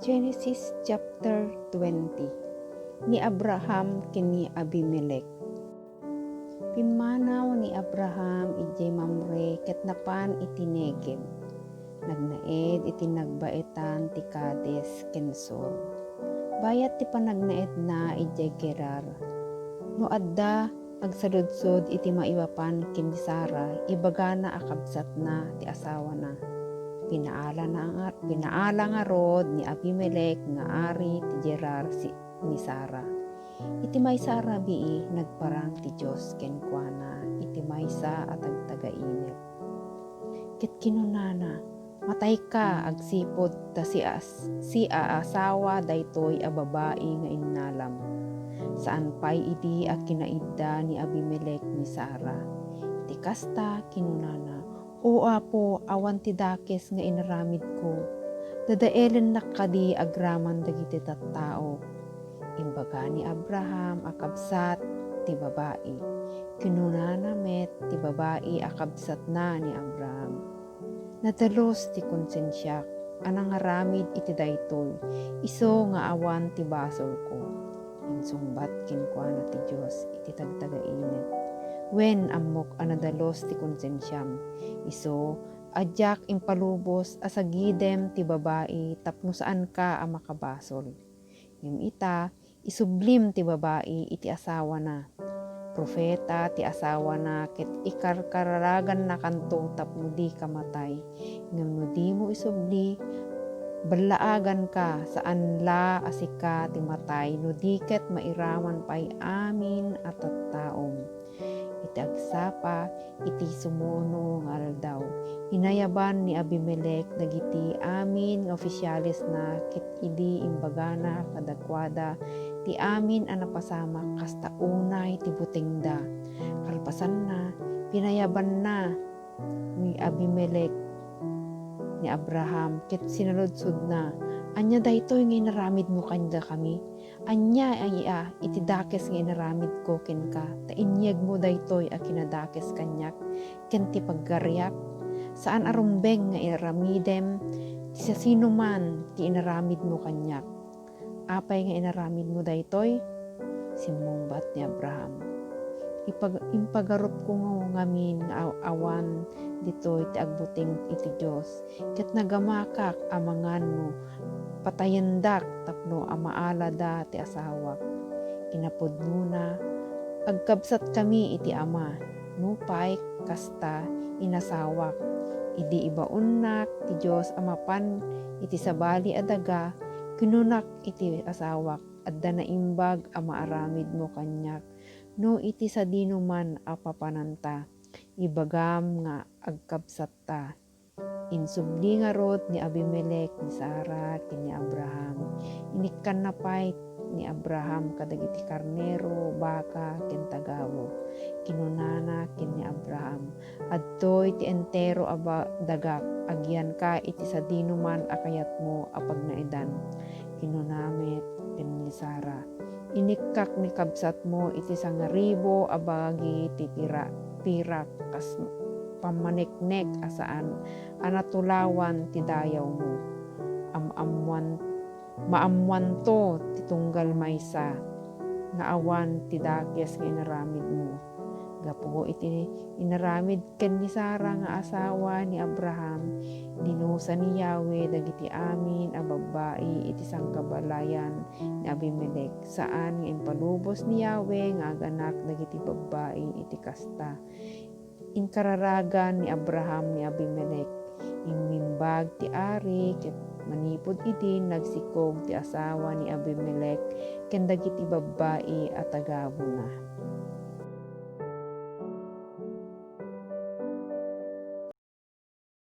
Genesis chapter 20. Ni Abraham kini Abimelech. Pimanaw ni Abraham ijay Mamre ket napan iti Negeb. Nagnaed iti nagbaetan ti Kades ken Sur. Bayat ti panagnaed na ijay Gerar. No adda agsaludsod iti maiwapan ken ni Sara, ibagana akabsat na ti asawa na. Pinaala nga rod ni Abimelech nga ari ti Gerar ni Sara. Iti maysa rabii nagparang ti Dios kenkwana iti maysa at agtagainep. Ket kinunana, matay ka agsipod ta si aasawa daytoy a babae nga innalam. Saan pay idi a kinaidda ni Abimelech ni Sara. Iti kasta kinunana, o apo, awan ti dakes nga inaramid ko. Dadaelen nakadi agraman dagiti tattao. Imbaga ni Abraham akabsat ti babae. Kinunana met ti babae akabsat na ni Abraham. Nadalos ti konsensyak, anang aramid iti daytoy, iso nga awan ti basol ko. Insungbat kinkwana ti Dios iti tagtagainep. Wen amok anadalos ti konsensyam, iso adyak impalubos asagidem ti babae tapno saan ka a makabasol. Ngem ita isublim ti babae iti asawa na. Profeta ti asawa na ket ikarkararagan na kanto tapno di kamatay. Ngem no di mo isubli, balaagan ka saan la asika ti matay no di ket mairaman pay amin at tattaom. Iti agsapa, iti sumuno nga aldaw. Hinayaban ni Abimelech dagiti amin nga opisyalis na ket idi imbagana kadakwada ti amin a napasamak kasta unay ti butengda. Kalpasan na, pinayaban na ni Abimelech ni Abraham ket sinaludsod na, anya daytoy nga inaramid mo kanda kami. Anya ay iti dakes nga inaramid ko ken ka, ta inyeg mo daytoy a kinadakes kanyak, ken ti paggaryak, saan arumbeng nga inaramidem, ti sa sino man ti inaramid mo kanyak. Apay nga inaramid mo daytoy? Simmungbat ni Abraham. Impagarup ko ngamin nga awan ditoy ti agbuting iti Dios, ket nagamakak amangan mo, patayendak tapno amaalada ti asawak. Kinapudno na, agkabsat kami iti ama, nupay kasta inasawak. Idi ibaunnak ti Dios amapan iti sabali adaga, kinunak iti asawak, adda na imbag amaaramid mo kanyak. No iti sadino man a papananta, ibagam nga agkabsat ta. Insubli nga rod ni Abimelech ni Sara ken ni Abraham. Inikkan na pay ni Abraham kadagiti karnero, baka ken tagawo. Kinunana ken ni Abraham, adtoy ti entero aba dagak, agyan ka iti sadino man akayat mo a pagnaedan. Kinunamet ken ni Sara, inikkak ni kabsat mo iti sangaribo abagi ti pirak kas pamaneknek asaan anatulawan ti dayaw mo. Maamuan to ti tunggal maysa nga awan ti dakes nga inaramid mo. Gapo iti inaramid ken ni Sara nga asawa ni Abraham, dinusa ni Yahweh dagiti amin a babae iti sangkabalayan ni Abimelech, saan nga impalubos ni Yahweh nga aganak dagiti babae iti kasta. Inkararagan ni Abraham ni Abimelech, imimbag ti ari ket manipod idi nagsikog ti asawa ni Abimelech ken dagiti babae at tagabo na.